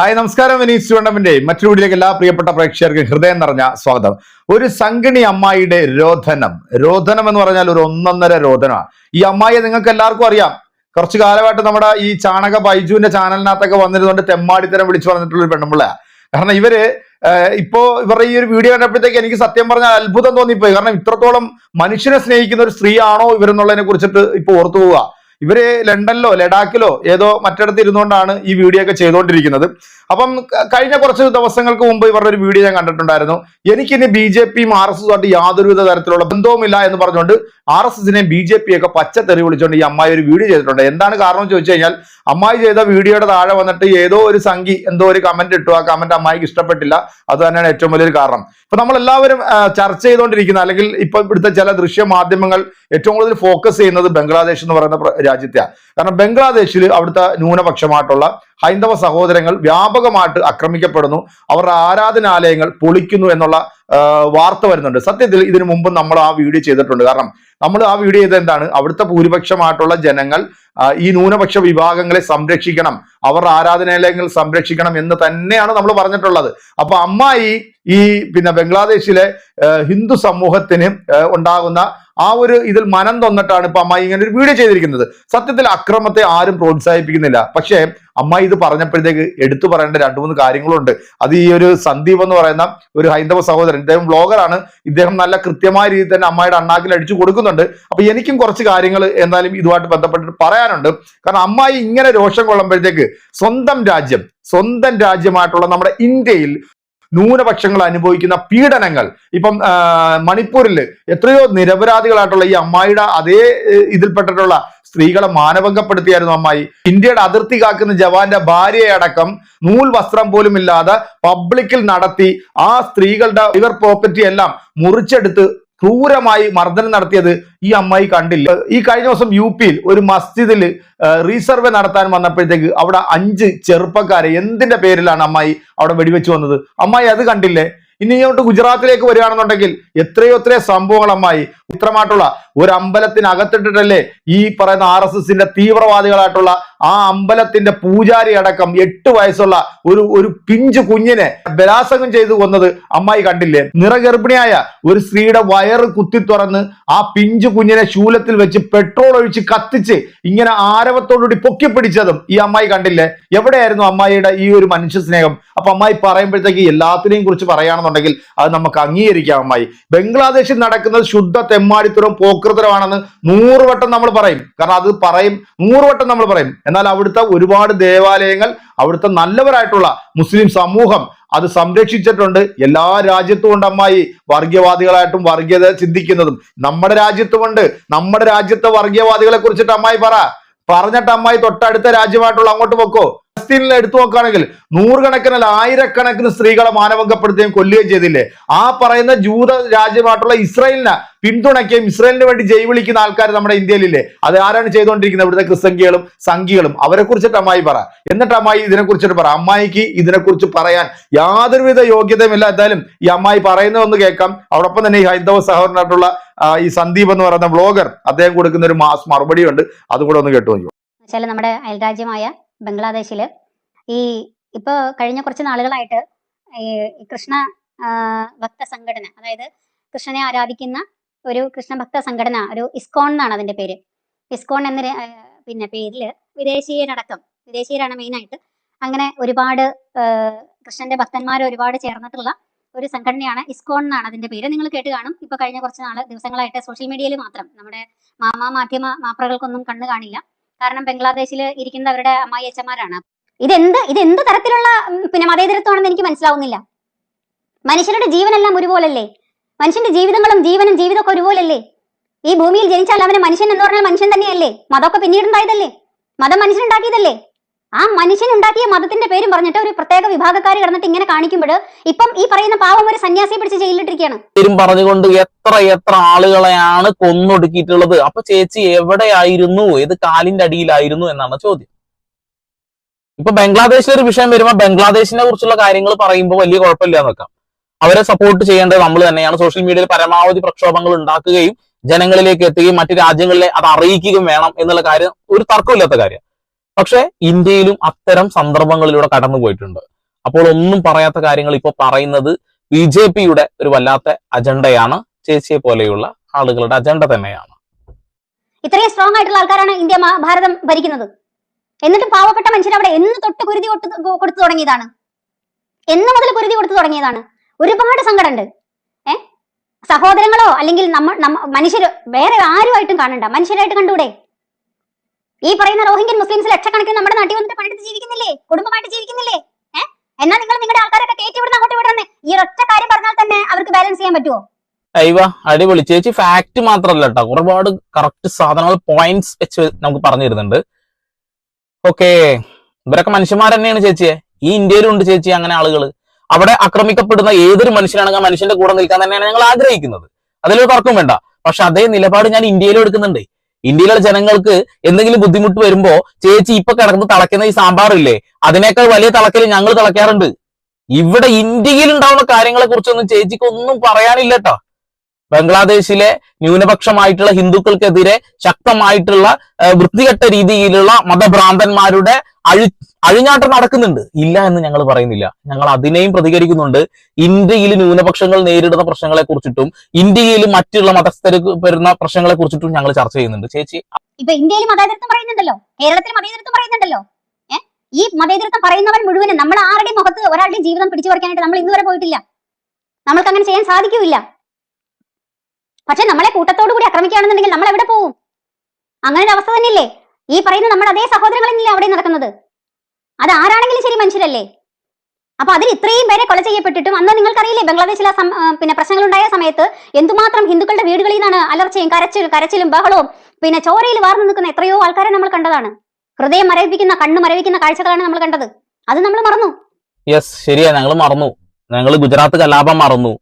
Hi നമസ്കാരം. വിനീത് ചുവണ്ടമിന്റെ മറ്റൊരു വീഡിയോയിലേക്ക് എല്ലാ പ്രിയപ്പെട്ട പ്രേക്ഷകർക്ക് ഹൃദയം നിറഞ്ഞ സ്വാഗതം. ഒരു സംഗിണി അമ്മായിയുടെ രോധനം എന്ന് പറഞ്ഞാൽ ഒരു ഒന്നൊന്നര രോധനമാണ്. ഈ അമ്മായിയെ നിങ്ങൾക്ക് എല്ലാവർക്കും അറിയാം. കുറച്ചു കാലമായിട്ട് നമ്മുടെ ഈ ചാണക ബൈജുവിന്റെ ചാനലിനകത്തൊക്കെ വന്നിരുന്നുകൊണ്ട് തെമ്മാടിത്തരം വിളിച്ചു പറഞ്ഞിട്ടുള്ള ഒരു പെണ്ണുമ്പിള്ള. കാരണം ഇവരുടെ ഈ ഒരു വീഡിയോ കണ്ടപ്പോഴത്തേക്ക് എനിക്ക് സത്യം പറഞ്ഞാൽ അത്ഭുതം തോന്നിപ്പോയി. കാരണം ഇത്രത്തോളം മനുഷ്യനെ സ്നേഹിക്കുന്ന ഒരു സ്ത്രീ ആണോ ഇവരെന്നുള്ളതിനെ കുറിച്ചിട്ട് ഇപ്പൊ ഓർത്തു പോവുക. ഇവര് ലണ്ടനിലോ ലഡാക്കിലോ ഏതോ മറ്റിടത്ത് ഇരുന്നുകൊണ്ടാണ് ഈ വീഡിയോ ഒക്കെ ചെയ്തുകൊണ്ടിരിക്കുന്നത്. അപ്പം കഴിഞ്ഞ കുറച്ച് ദിവസങ്ങൾക്ക് മുമ്പ് ഇവരുടെ ഒരു വീഡിയോ ഞാൻ കണ്ടിട്ടുണ്ടായിരുന്നു. എനിക്കിനി BJPയും RSS ആയിട്ട് യാതൊരുവിധ തരത്തിലുള്ള ബന്ധവുമില്ല എന്ന് പറഞ്ഞുകൊണ്ട് RSSനെയും BJP ഒക്കെ പച്ചത്തെറി വിളിച്ചുകൊണ്ട് ഈ അമ്മായി ഒരു വീഡിയോ ചെയ്തിട്ടുണ്ട്. എന്താണ് കാരണം എന്ന് ചോദിച്ചു കഴിഞ്ഞാൽ, അമ്മായി ചെയ്ത വീഡിയോയുടെ താഴെ വന്നിട്ട് ഏതോ ഒരു സംഘി എന്തോ ഒരു കമന്റ് ഇട്ടു. ആ കമന്റ് അമ്മായിക്ക് ഇഷ്ടപ്പെട്ടില്ല. അത് തന്നെയാണ് ഏറ്റവും വലിയൊരു കാരണം. ഇപ്പൊ നമ്മളെല്ലാവരും ചർച്ച ചെയ്തുകൊണ്ടിരിക്കുന്ന, അല്ലെങ്കിൽ ഇപ്പൊ ഇവിടുത്തെ ചില ദൃശ്യ മാധ്യമങ്ങൾ ഏറ്റവും കൂടുതൽ ഫോക്കസ് ചെയ്യുന്നത് ബംഗ്ലാദേശ് എന്ന് പറയുന്ന രാജ്യത്തെയാണ്. കാരണം ബംഗ്ലാദേശിൽ അവിടുത്തെ ന്യൂനപക്ഷമായിട്ടുള്ള ഹൈന്ദവ സഹോദരങ്ങൾ വ്യാപകമായിട്ട് ആക്രമിക്കപ്പെടുന്നു, അവരുടെ ആരാധനാലയങ്ങൾ പൊളിക്കുന്നു എന്നുള്ള വാർത്ത വരുന്നുണ്ട്. സത്യത്തിൽ ഇതിനു മുമ്പ് നമ്മൾ ആ വീഡിയോ ചെയ്തിട്ടുണ്ട്. കാരണം നമ്മൾ ആ വീഡിയോ ചെയ്ത് എന്താണ്, അവിടുത്തെ ഭൂരിപക്ഷമായിട്ടുള്ള ജനങ്ങൾ ഈ ന്യൂനപക്ഷ വിഭാഗങ്ങളെ സംരക്ഷിക്കണം, അവരുടെ ആരാധനാലയങ്ങൾ സംരക്ഷിക്കണം എന്ന് തന്നെയാണ് നമ്മൾ പറഞ്ഞിട്ടുള്ളത്. അപ്പൊ അമ്മായി ഈ ബംഗ്ലാദേശിലെ ഹിന്ദു സമൂഹത്തിന് ഉണ്ടാകുന്ന ആ ഒരു ഇതിൽ മനം തൊന്നിട്ടാണ് ഇപ്പൊ അമ്മായി ഇങ്ങനെ ഒരു വീഡിയോ ചെയ്തിരിക്കുന്നത്. സത്യത്തിൽ അക്രമത്തെ ആരും പ്രോത്സാഹിപ്പിക്കുന്നില്ല. പക്ഷേ അമ്മായി ഇത് പറഞ്ഞപ്പോഴത്തേക്ക് എടുത്തു പറയേണ്ട 2-3 കാര്യങ്ങളുണ്ട്. അത് ഈ ഒരു സന്ദീപ് എന്ന് പറയുന്ന ഒരു ഹൈന്ദവ സഹോദരൻ, ഇദ്ദേഹം വ്ളോഗറാണ്. ഇദ്ദേഹം നല്ല കൃത്യമായ രീതിയിൽ തന്നെ അമ്മായിയുടെ അണ്ണാക്കിൽ അടിച്ചു കൊടുക്കുന്നുണ്ട്. അപ്പൊ എനിക്കും കുറച്ച് കാര്യങ്ങൾ എന്തായാലും ഇതുമായിട്ട് ബന്ധപ്പെട്ടിട്ട് പറയാനുണ്ട്. കാരണം അമ്മായി ഇങ്ങനെ രോഷം കൊള്ളുമ്പോഴത്തേക്ക് സ്വന്തം രാജ്യമായിട്ടുള്ള നമ്മുടെ ഇന്ത്യയിൽ ന്യൂനപക്ഷങ്ങൾ അനുഭവിക്കുന്ന പീഡനങ്ങൾ, ഇപ്പം മണിപ്പൂരിൽ എത്രയോ നിരപരാധികളായിട്ടുള്ള ഈ അമ്മായിയുടെ അതേ ഇതിൽപ്പെട്ടിട്ടുള്ള സ്ത്രീകളെ മാനഭംഗപ്പെടുത്തിയായിരുന്നു അമ്മായി. ഇന്ത്യയുടെ അതിർത്തി കാക്കുന്ന ജവാന്റെ ഭാര്യയെ അടക്കം നൂൽ വസ്ത്രം പോലും ഇല്ലാതെ പബ്ലിക്കിൽ നടത്തി ആ സ്ത്രീകളുടെ ഇവർ പ്രോപ്പർട്ടി എല്ലാം മുറിച്ചെടുത്ത് ക്രൂരമായി മർദ്ദനം നടത്തിയത് ഈ അമ്മായി കണ്ടില്ല. ഈ കഴിഞ്ഞ ദിവസം UPയിൽ ഒരു മസ്ജിദിൽ റീസർവേ നടത്താൻ വന്നപ്പോഴത്തേക്ക് അവിടെ 5 ചെറുപ്പക്കാരെ എന്തിന്റെ പേരിലാണ് അമ്മായി അവിടെ വെടിവെച്ച് വന്നത്? അമ്മായി അത് കണ്ടില്ലേ? ഇനി ഇങ്ങോട്ട് ഗുജറാത്തിലേക്ക് വരികയാണെന്നുണ്ടെങ്കിൽ എത്രയോ സംഭവങ്ങൾ അമ്മായി ചിത്രമായിട്ടുള്ള ഒരു അമ്പലത്തിനകത്തിട്ടിട്ടല്ലേ ഈ പറയുന്ന RSSന്റെ തീവ്രവാദികളായിട്ടുള്ള ആ അമ്പലത്തിന്റെ പൂജാരി അടക്കം 8 വയസ്സുള്ള ഒരു പിഞ്ചു കുഞ്ഞിനെ ബലാത്സംഗം ചെയ്തു കൊന്നത് അമ്മായി കണ്ടില്ലേ? നിറഗർഭിണിയായ ഒരു സ്ത്രീയുടെ വയറ് കുത്തി തുറന്ന് ആ പിഞ്ചു കുഞ്ഞിനെ ശൂലത്തിൽ വെച്ച് പെട്രോൾ ഒഴിച്ച് കത്തിച്ച് ഇങ്ങനെ ആരവത്തോടുകൂടി പൊക്കിപ്പിടിച്ചതും ഈ അമ്മായി കണ്ടില്ലേ? എവിടെയായിരുന്നു അമ്മായിയുടെ ഈ ഒരു മനുഷ്യ സ്നേഹം? അപ്പൊ അമ്മായി പറയുമ്പോഴത്തേക്ക് എല്ലാത്തിനെയും കുറിച്ച് പറയുകയാണെന്നുണ്ടെങ്കിൽ അത് നമുക്ക് അംഗീകരിക്കാം. അമ്മായി ബംഗ്ലാദേശിൽ നടക്കുന്നത് ശുദ്ധ തെമ്മാടിത്തരവും പോക്കൃതരമാണെന്ന് 100 വട്ടം നമ്മൾ പറയും. കാരണം അത് 100 വട്ടം നമ്മൾ പറയും. എന്നാൽ അവിടുത്തെ ഒരുപാട് ദേവാലയങ്ങൾ അവിടുത്തെ നല്ലവരായിട്ടുള്ള മുസ്ലിം സമൂഹം അത് സംരക്ഷിച്ചിട്ടുണ്ട്. എല്ലാ രാജ്യത്തും ഉണ്ട് അമ്മായി വർഗീയവാദികളായിട്ടും വർഗീയത ചിന്തിക്കുന്നതും. നമ്മുടെ രാജ്യത്തുമുണ്ട്. നമ്മുടെ രാജ്യത്തെ വർഗീയവാദികളെ കുറിച്ചിട്ട് അമ്മായി പറഞ്ഞിട്ട് അമ്മായി തൊട്ടടുത്ത രാജ്യമായിട്ടുള്ള അങ്ങോട്ട് പൊക്കോ. ഫലസ്തീനിൽ എടുത്തു നോക്കുകയാണെങ്കിൽ 100 കണക്കിന് ആയിരക്കണക്കിന് സ്ത്രീകളെ മാനഭംഗപ്പെടുത്തുകയും കൊല്ലുകയും ചെയ്തില്ലേ? ആ പറയുന്ന ജൂത രാജ്യമായിട്ടുള്ള ഇസ്രായേലിനെ പിന്തുണയ്ക്കുകയും ഇസ്രായേലിന് വേണ്ടി ജയ് വിളിക്കുന്ന ആൾക്കാർ നമ്മുടെ ഇന്ത്യയിലില്ലേ? അത് ആരാണ് ചെയ്തുകൊണ്ടിരിക്കുന്നത്? ഇവിടുത്തെ ക്രിസ്തംഖികളും സംഘികളും. അവരെ കുറിച്ചിട്ട് അമ്മായി എന്നിട്ട് അമ്മായി ഇതിനെ കുറിച്ചിട്ട് അമ്മായിക്ക് ഇതിനെക്കുറിച്ച് പറയാൻ യാതൊരുവിധ യോഗ്യതയുമില്ല. എന്തായാലും ഈ അമ്മായി പറയുന്നതൊന്ന് കേൾക്കാം. അതോടൊപ്പം തന്നെ ഈ ഹൈന്ദവ സഹോദരനായിട്ടുള്ള ഈ സന്ദീപ് എന്ന് പറയുന്ന വ്ളോഗർ, അദ്ദേഹം കൊടുക്കുന്ന ഒരു മറുപടി ഉണ്ട്. അതുകൂടെ ഒന്ന് കേട്ടു നോക്കൂ. നമ്മുടെ അയൽരാജ്യമായ ബംഗ്ലാദേശില് ഇപ്പൊ കഴിഞ്ഞ കുറച്ച് നാളുകളായിട്ട് ഈ കൃഷ്ണ ഭക്ത സംഘടന, അതായത് കൃഷ്ണനെ ആരാധിക്കുന്ന ഒരു കൃഷ്ണ ഭക്ത സംഘടന, ഒരു ഇസ്കോൺ എന്നാണ് അതിന്റെ പേര്. ഇസ്കോൺ എന്ന പേരില് വിദേശീയരാണ് മെയിനായിട്ട്. അങ്ങനെ ഒരുപാട് കൃഷ്ണന്റെ ഭക്തന്മാർ ഒരുപാട് ചേർന്നിട്ടുള്ള ഒരു സംഘടനയാണ് ഇസ്കോൺ എന്നാണ് അതിന്റെ പേര്. നിങ്ങൾ കേട്ട് കാണും. ഇപ്പൊ കഴിഞ്ഞ കുറച്ച് ദിവസങ്ങളായിട്ട് സോഷ്യൽ മീഡിയയിൽ മാത്രം, നമ്മുടെ മാധ്യമ മാപ്രകൾക്കൊന്നും കണ്ണു കാണില്ല. കാരണം ബംഗ്ലാദേശിൽ ഇരിക്കുന്ന അവരുടെ അമ്മായി അച്ഛന്മാരാണ്. ഇതെന്ത് തരത്തിലുള്ള മതേതരത്വമാണെന്ന് എനിക്ക് മനസ്സിലാവുന്നില്ല. മനുഷ്യരുടെ ജീവനെല്ലാം ഒരുപോലല്ലേ? മനുഷ്യന്റെ ജീവിതങ്ങളും ജീവിതമൊക്കെ ഒരുപോലല്ലേ? ഈ ഭൂമിയിൽ ജനിച്ചാൽ അവനെ മനുഷ്യൻ എന്ന് പറഞ്ഞാൽ മനുഷ്യൻ തന്നെയല്ലേ? മതമൊക്കെ പിന്നീടുണ്ടായതല്ലേ? മതം മനുഷ്യനുണ്ടാക്കിയതല്ലേ? ആ മനുഷ്യനുണ്ടാക്കിയ മതത്തിന്റെ പേരും പറഞ്ഞിട്ട് ഒരു പ്രത്യേക വിഭാഗക്കാർ കിടന്നിട്ട് ഇങ്ങനെ കാണിക്കുമ്പോൾ ഇപ്പം ഈ പറയുന്ന പാവം ഒരു സന്യാസിയെ പിടിച്ച് ജയിലിട്ടിരിക്കുകയാണ്. പറഞ്ഞുകൊണ്ട് എത്ര ആളുകളെയാണ് കൊന്നൊടുക്കിയിട്ടുള്ളത്. അപ്പൊ ചേച്ചി എവിടെയായിരുന്നു? ഏത് കാലിന്റെ അടിയിലായിരുന്നു എന്നാണ് ചോദ്യം. ഇപ്പൊ ബംഗ്ലാദേശിലെ ഒരു വിഷയം വരുമ്പോൾ ബംഗ്ലാദേശിനെ കുറിച്ചുള്ള കാര്യങ്ങൾ പറയുമ്പോൾ വലിയ കുഴപ്പമില്ല നോക്കാം. അവരെ സപ്പോർട്ട് ചെയ്യേണ്ടത് നമ്മൾ തന്നെയാണ്. സോഷ്യൽ മീഡിയയിൽ പരമാവധി പ്രക്ഷോഭങ്ങൾ ഉണ്ടാക്കുകയും ജനങ്ങളിലേക്ക് എത്തുകയും മറ്റു രാജ്യങ്ങളിലെ അത് അറിയിക്കുകയും വേണം എന്നുള്ള കാര്യം ഒരു തർക്കമില്ലാത്ത കാര്യം. പക്ഷെ ഇന്ത്യയിലും അത്തരം സന്ദർഭങ്ങളിലൂടെ കടന്നു പോയിട്ടുണ്ട്. അപ്പോൾ ഒന്നും പറയാത്ത കാര്യങ്ങൾ ഇപ്പൊ പറയുന്നത് BJPയുടെ ഒരു വല്ലാത്ത അജണ്ടയാണ്. ചേച്ചിയെ പോലെയുള്ള ആളുകളുടെ അജണ്ട തന്നെയാണ്. ഇത്രയും സ്ട്രോങ് ആയിട്ടുള്ള ആൾക്കാരാണ് ഭാരതം ഭരിക്കുന്നത്. എന്നിട്ടും പാവപ്പെട്ട മനുഷ്യർ അവിടെ എന്ന് തൊട്ട് കുരുതി കൊടുത്തു തുടങ്ങിയതാണ്, എന്ന് മുതൽ കുരുതി കൊടുത്തു തുടങ്ങിയതാണ്. ഒരുപാട് സങ്കടമുണ്ട്. സഹോദരങ്ങളോ അല്ലെങ്കിൽ മനുഷ്യര് വേറെ ആരുമായിട്ടും കാണണ്ട, മനുഷ്യരായിട്ട് കണ്ടൂടെ? ഈ പറയുന്ന റോഹിംഗ്യൻ മുസ്ലിംസ് ലക്ഷക്കണക്കിന് നമ്മുടെ നാട്ടിൽ വന്നിട്ട് പണിയെടുത്ത് ജീവിക്കുന്നില്ലേ, കുടുംബമായിട്ട് ജീവിക്കുന്നില്ലേ? എന്നാൽ നിങ്ങൾ നിങ്ങളുടെ ആൾക്കാരൊക്കെ കയറ്റി വിടുന്ന അങ്ങോട്ട് വിടുന്നേ. ഈ ഒറ്റ കാര്യം പറഞ്ഞാൽ തന്നെ അവർക്ക് ബാലൻസ് ചെയ്യാൻ പറ്റുമോ? അയ്യോ അടിപൊളി ചേച്ചി. ഫാക്ട് മാത്രല്ല കേട്ടോ, ഒരുപാട് കറക്റ്റ് സാധനങ്ങൾ പോയിന്റ്സ് വെച്ച് നമുക്ക് പറഞ്ഞു തരുന്നുണ്ട്. ഓക്കെ, ഇവരൊക്കെ മനുഷ്യന്മാർ തന്നെയാണ് ചേച്ചിയെ. ഈ ഇന്ത്യയിലും ഉണ്ട് ചേച്ചി അങ്ങനെ ആളുകൾ. അവിടെ ആക്രമിക്കപ്പെടുന്ന ഏതൊരു മനുഷ്യനാണെങ്കിൽ ആ മനുഷ്യന്റെ കൂടെ നിൽക്കാൻ തന്നെയാണ് ഞങ്ങൾ ആഗ്രഹിക്കുന്നത്, അതിലൊരു തർക്കം വേണ്ട. പക്ഷെ അതേ നിലപാട് ഞാൻ ഇന്ത്യയിലും എടുക്കുന്നുണ്ട്. ഇന്ത്യയിലെ ജനങ്ങൾക്ക് എന്തെങ്കിലും ബുദ്ധിമുട്ട് വരുമ്പോ ചേച്ചി ഇപ്പൊ കിടന്ന് തിളയ്ക്കുന്ന ഈ സാമ്പാറില്ലേ, അതിനേക്കാൾ വലിയ തിളക്കൽ ഞങ്ങൾ തിളയ്ക്കാറുണ്ട്. ഇവിടെ ഇന്ത്യയിൽ ഉണ്ടാവുന്ന കാര്യങ്ങളെ കുറിച്ചൊന്നും ചേച്ചിക്ക് ഒന്നും പറയാനില്ല കേട്ടോ. ബംഗ്ലാദേശിലെ ന്യൂനപക്ഷമായിട്ടുള്ള ഹിന്ദുക്കൾക്കെതിരെ ശക്തമായിട്ടുള്ള വൃത്തികെട്ട രീതിയിലുള്ള മതഭ്രാന്തന്മാരുടെ അഴിഞ്ഞാട്ടം നടക്കുന്നുണ്ട്. ഇല്ല എന്ന് ഞങ്ങൾ പറയുന്നില്ല, ഞങ്ങൾ അതിനെയും പ്രതികരിക്കുന്നുണ്ട്. ഇന്ത്യയിൽ ന്യൂനപക്ഷങ്ങൾ നേരിടുന്ന പ്രശ്നങ്ങളെ കുറിച്ചിട്ടും ഇന്ത്യയിൽ മറ്റുള്ള മതസ്ഥർക്ക് വരുന്ന പ്രശ്നങ്ങളെ കുറിച്ചിട്ടും ഞങ്ങൾ ചർച്ച ചെയ്യുന്നുണ്ട് ചേച്ചി. ഇപ്പൊ ഇന്ത്യയിൽ മതേതരത്വം പറയുന്നുണ്ടല്ലോ, കേരളത്തിൽ മതേതരത്വം പറയുന്നുണ്ടല്ലോ. ഈ മതേതരത്വം പറയുന്നവൻ മുഴുവനും നമ്മൾ ആരുടെയും മുഖത്ത് ഒരാളുടെയും ജീവിതം പിടിച്ചു പറിക്കാനായിട്ട് നമ്മൾ ഇന്നുവരെ പോയിട്ടില്ല. നമ്മൾക്ക് അങ്ങനെ ചെയ്യാൻ സാധിക്കില്ല. പക്ഷെ നമ്മളെ കൂട്ടത്തോടു കൂടി ആക്രമിക്കുകയാണെന്നുണ്ടെങ്കിൽ നമ്മൾ എവിടെ പോവും? അങ്ങനെ ഒരു അവസ്ഥ തന്നെയല്ലേ ഈ പറയുന്ന നമ്മുടെ അതേ സഹോദരങ്ങളെന്നല്ലേ അവിടെ നടക്കുന്നത്? അത് ആരാണെങ്കിലും ശരി മനുഷ്യരല്ലേ. അപ്പൊ അതിൽ ഇത്രയും പേരെ കൊല ചെയ്യപ്പെട്ടിട്ടും അന്ന് നിങ്ങൾക്കറിയില്ലേ ബംഗ്ലാദേശിലെ പ്രശ്നങ്ങൾ ഉണ്ടായ സമയത്ത് എന്തുമാത്രം ഹിന്ദുക്കളുടെ വീടുകളിൽ നിന്നാണ് അലർച്ചയും കരച്ചിലും ബഹളവും ചോരയിൽ വാർന്നു നിൽക്കുന്ന എത്രയോ ആൾക്കാരെ നമ്മൾ കണ്ടതാണ്. ഹൃദയം മരവിപ്പിക്കുന്ന കണ്ണ് മരവിക്കുന്ന കാഴ്ചകളാണ് നമ്മൾ കണ്ടത്. അത് നമ്മൾ മറന്നു. യെസ്, ശരിയാ, ഞങ്ങൾ മറന്നു. ഞങ്ങൾ ഗുജറാത്ത് കലാപം മറന്നു,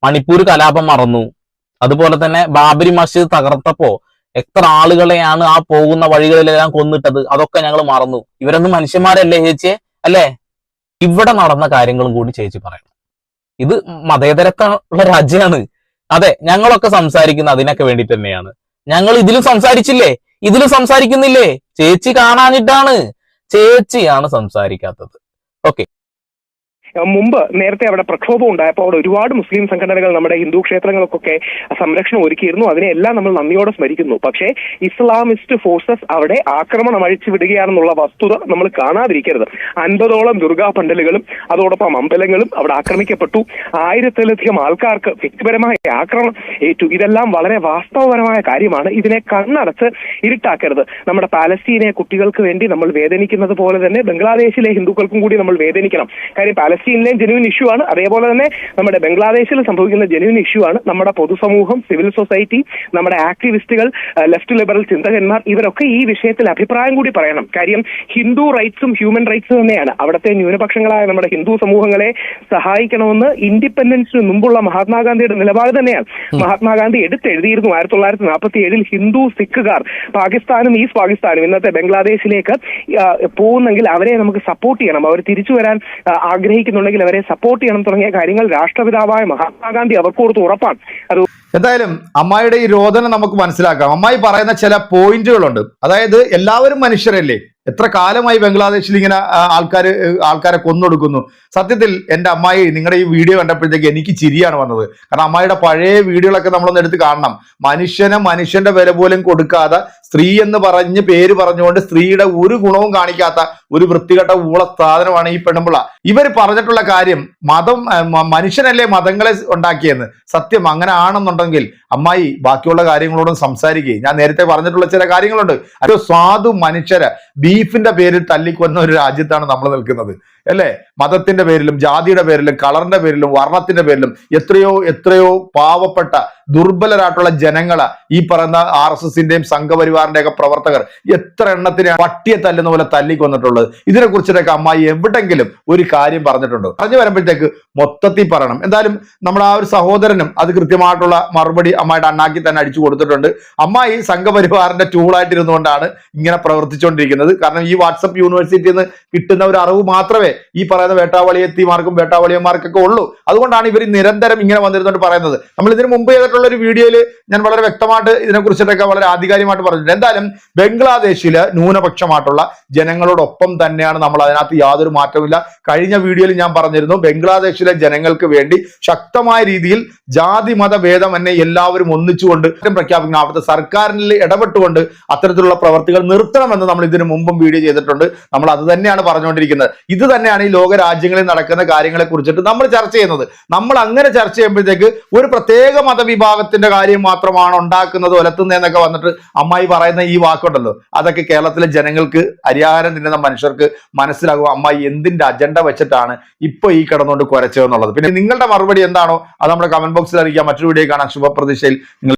മണിപ്പൂർ കലാപം മറന്നു. അതുപോലെ തന്നെ ബാബരി മസ്ജിദ് തകർത്തപ്പോ എത്ര ആളുകളെയാണ് ആ പോകുന്ന വഴികളിലെല്ലാം കൊന്നിട്ടത്, അതൊക്കെ ഞങ്ങൾ മറന്നു. ഇവരൊന്നും മനുഷ്യന്മാരല്ലേ ചേച്ചിയെ, അല്ലേ? ഇവിടെ നടന്ന കാര്യങ്ങളും കൂടി ചേച്ചി പറയണം. ഇത് മതേതരത്വമുള്ള രാജ്യമാണ്. അതെ, ഞങ്ങളൊക്കെ സംസാരിക്കുന്ന അതിനൊക്കെ വേണ്ടിട്ട് തന്നെയാണ്. ഞങ്ങൾ ഇതിലും സംസാരിച്ചില്ലേ, ഇതിലും സംസാരിക്കുന്നില്ലേ? ചേച്ചി കാണാനിട്ടാണ്, ചേച്ചിയാണ് സംസാരിക്കാത്തത്. ഓക്കെ, മുമ്പ് നേരത്തെ അവിടെ പ്രക്ഷോഭം ഉണ്ടായപ്പോൾ അവിടെ ഒരുപാട് മുസ്ലിം സംഘടനകൾ നമ്മുടെ ഹിന്ദു ക്ഷേത്രങ്ങൾക്കൊക്കെ സംരക്ഷണം ഒരുക്കിയിരുന്നു. അതിനെല്ലാം നമ്മൾ നന്ദിയോടെ സ്മരിക്കുന്നു. പക്ഷേ ഇസ്ലാമിസ്റ്റ് ഫോഴ്സസ് അവിടെ ആക്രമണം അഴിച്ചു വിടുകയാണെന്നുള്ള വസ്തുത നമ്മൾ കാണാതിരിക്കരുത്. 50ഓളം ദുർഗാ പണ്ടലുകളും അതോടൊപ്പം അമ്പലങ്ങളും അവിടെ ആക്രമിക്കപ്പെട്ടു. 1000-ലധികം ആൾക്കാർക്ക് വ്യക്തിപരമായ ആക്രമണം ഏറ്റു. ഇതെല്ലാം വളരെ വാസ്തവപരമായ കാര്യമാണ്. ഇതിനെ കണ്ണടച്ച് ഇരുട്ടാക്കരുത്. നമ്മുടെ പാലസ്തീനെ കുട്ടികൾക്ക് വേണ്ടി നമ്മൾ വേദനിക്കുന്നത് പോലെ തന്നെ ബംഗ്ലാദേശിലെ ഹിന്ദുക്കൾക്കും കൂടി നമ്മൾ വേദനിക്കണം. കാര്യം പാലസ്തീനിലെയും ജെന്യൂൻ ഇഷ്യൂ ആണ്, അതേപോലെ തന്നെ നമ്മുടെ ബംഗ്ലാദേശിൽ സംഭവിക്കുന്ന ജെന്യൂൻ ഇഷ്യൂ ആണ്. നമ്മുടെ പൊതുസമൂഹം, സിവിൽ സൊസൈറ്റി, നമ്മുടെ ആക്ടിവിസ്റ്റുകൾ, ലെഫ്റ്റ് ലിബറൽ ചിന്തകന്മാർ ഇവരൊക്കെ ഈ വിഷയത്തിൽ അഭിപ്രായം കൂടി പറയണം. കാര്യം ഹിന്ദു റൈറ്റ്സും ഹ്യൂമൻ റൈറ്റ്സും തന്നെയാണ്. അവിടുത്തെ ന്യൂനപക്ഷങ്ങളായ നമ്മുടെ ഹിന്ദു സമൂഹങ്ങളെ സഹായിക്കണമെന്ന് ഇൻഡിപെൻഡൻസിന് മുമ്പുള്ള മഹാത്മാഗാന്ധിയുടെ നിലപാട് തന്നെയാണ്. മഹാത്മാഗാന്ധി എടുത്തെഴുതിയിരുന്നു 1947 ഹിന്ദു സിഖുകാർ പാകിസ്ഥാനും ഈസ്റ്റ് പാകിസ്ഥാനും ഇന്നത്തെ ബംഗ്ലാദേശിലേക്ക് പോകുന്നെങ്കിൽ അവരെ നമുക്ക് സപ്പോർട്ട് ചെയ്യണം, അവർ തിരിച്ചു വരാൻ ആഗ്രഹിക്കുന്നുണ്ടെങ്കിൽ അവരെ സപ്പോർട്ട് ചെയ്യണം തുടങ്ങിയ കാര്യങ്ങൾ രാഷ്ട്രപിതാവായ മഹാത്മാഗാന്ധി അവർക്ക് കൊടുത്ത് ഉറപ്പാണ്. അത് എന്തായാലും അമ്മായിയുടെ ഈ രോദനം നമുക്ക് മനസ്സിലാക്കാം. അമ്മായി പറയുന്ന ചില പോയിന്റുകളുണ്ട്. അതായത് എല്ലാവരും മനുഷ്യരല്ലേ, എത്ര കാലമായി ബംഗ്ലാദേശിൽ ഇങ്ങനെ ആൾക്കാരെ കൊന്നൊടുക്കുന്നു. സത്യത്തിൽ എൻ്റെ അമ്മായി നിങ്ങളുടെ ഈ വീഡിയോ കണ്ടപ്പോഴത്തേക്ക് എനിക്ക് ചിരിയാണ് വന്നത്. കാരണം അമ്മായിയുടെ പഴയ വീഡിയോകളൊക്കെ നമ്മളൊന്ന് എടുത്ത് കാണണം. മനുഷ്യന്റെ വില പോലും കൊടുക്കാതെ സ്ത്രീ എന്ന് പറഞ്ഞ് പേര് പറഞ്ഞുകൊണ്ട് സ്ത്രീയുടെ ഒരു ഗുണവും കാണിക്കാത്ത ഒരു വൃത്തികെട്ട ഊള സാധനമാണ് ഈ പെണ്ണുമ്പിള്ള. ഇവർ പറഞ്ഞിട്ടുള്ള കാര്യം മനുഷ്യനല്ലേ മതങ്ങളെ ഉണ്ടാക്കിയെന്ന്. സത്യം അങ്ങനെ ആണെന്നുണ്ടെങ്കിൽ അമ്മായി ബാക്കിയുള്ള കാര്യങ്ങളോടും സംസാരിക്കുക. ഞാൻ നേരത്തെ പറഞ്ഞിട്ടുള്ള ചില കാര്യങ്ങളുണ്ട്. അത് സാധു മനുഷ്യരെ ബീഫിന്റെ പേരിൽ തല്ലിക്കൊന്ന ഒരു രാജ്യത്താണ് നമ്മൾ നിൽക്കുന്നത്, അല്ലേ? മതത്തിന്റെ പേരിലും ജാതിയുടെ പേരിലും കളറിന്റെ പേരിലും വർണ്ണത്തിന്റെ പേരിലും എത്രയോ പാവപ്പെട്ട ദുർബലരായിട്ടുള്ള ജനങ്ങളെ ഈ പറയുന്ന RSSന്റെയും സംഘപരിവാറിന്റെ ഒക്കെ പ്രവർത്തകർ എത്ര എണ്ണത്തിന് പട്ടിയെ തല്ലുന്ന പോലെ തല്ലിക്കൊന്നിട്ടുള്ളത്. ഇതിനെ കുറിച്ചിട്ടൊക്കെ അമ്മായി എവിടെങ്കിലും ഒരു കാര്യം പറഞ്ഞിട്ടുണ്ടോ? പറഞ്ഞു വരുമ്പോഴത്തേക്ക് മൊത്തത്തിൽ പറയണം. എന്തായാലും നമ്മുടെ ആ ഒരു സഹോദരനും അത് കൃത്യമായിട്ടുള്ള മറുപടി അമ്മായിയുടെ അണ്ണാക്കി തന്നെ അടിച്ചു കൊടുത്തിട്ടുണ്ട്. അമ്മായി സംഘപരിവാറിന്റെ ടൂളായിട്ടിരുന്നുകൊണ്ടാണ് ഇങ്ങനെ പ്രവർത്തിച്ചുകൊണ്ടിരിക്കുന്നത്. കാരണം ഈ വാട്സപ്പ് യൂണിവേഴ്സിറ്റിയിൽ നിന്ന് കിട്ടുന്ന ഒരു അറിവ് മാത്രമേ ഈ പറയുന്ന വേട്ടാവളിയത്തിമാർക്കും വേട്ടാവളിയന്മാർക്കൊക്കെ ഉള്ളൂ. അതുകൊണ്ടാണ് ഇവർ നിരന്തരം ഇങ്ങനെ വന്നിരുന്നുകൊണ്ട് പറയുന്നത്. നമ്മൾ ഇതിനു മുമ്പ് ചെയ്തിട്ടുള്ള ഒരു വീഡിയോയിൽ ഞാൻ വളരെ വ്യക്തമായിട്ട് ഇതിനെക്കുറിച്ചിട്ടൊക്കെ വളരെ ആധികാരികമായിട്ട് പറഞ്ഞിട്ടുണ്ട്. എന്തായാലും ബംഗ്ലാദേശില് ന്യൂനപക്ഷമായിട്ടുള്ള ജനങ്ങളോടൊപ്പം തന്നെയാണ്. നമ്മൾ അതിനകത്ത് യാതൊരു മാറ്റമില്ല. കഴിഞ്ഞ വീഡിയോയിൽ ഞാൻ പറഞ്ഞിരുന്നു, ബംഗ്ലാദേശിലെ ജനങ്ങൾക്ക് വേണ്ടി ശക്തമായ രീതിയിൽ ജാതി മത ഭേദമന്യേ എല്ലാവരും ഒന്നിച്ചുകൊണ്ട് പ്രഖ്യാപിക്കണം. അവിടുത്തെ സർക്കാരിൽ ഇടപെട്ടുകൊണ്ട് അത്തരത്തിലുള്ള പ്രവർത്തികൾ നിർത്തണമെന്ന് നമ്മൾ ഇതിനു മുമ്പും വീഡിയോ ചെയ്തിട്ടുണ്ട്. നമ്മൾ അത് തന്നെയാണ് പറഞ്ഞുകൊണ്ടിരിക്കുന്നത്. ഇത് തന്നെയാണ് ഈ ലോക രാജ്യങ്ങളിൽ നടക്കുന്ന കാര്യങ്ങളെ കുറിച്ചിട്ട് നമ്മൾ ചർച്ച ചെയ്യുന്നത്. നമ്മൾ അങ്ങനെ ചർച്ച ചെയ്യുമ്പോഴത്തേക്ക് ഒരു പ്രത്യേക മതവിഭാഗത്തിന്റെ കാര്യം മാത്രമാണ് ഉണ്ടാക്കുന്നത്, ഒലത്തുന്നതെന്നൊക്കെ വന്നിട്ട് അമ്മായി പറയുന്ന ഈ വാക്കുണ്ടല്ലോ, അതൊക്കെ കേരളത്തിലെ ജനങ്ങൾക്ക് അരിയാഹാരം തിന്നുന്ന മനുഷ്യർക്ക് മനസ്സിലാകും അമ്മായി എന്തിന്റെ അജണ്ട വെച്ചിട്ടാണ് ഇപ്പൊ ഈ കിടന്നുകൊണ്ട് കുരച്ചതെന്നുള്ളത്. പിന്നെ നിങ്ങളുടെ മറുപടി എന്താണോ അത് നമ്മുടെ കമന്റ് ബോക്സിൽ അറിയിക്കാം. മറ്റൊരു വീഡിയോ കാണാൻ ശുഭപ്രതീക്ഷയിൽ നിങ്ങൾ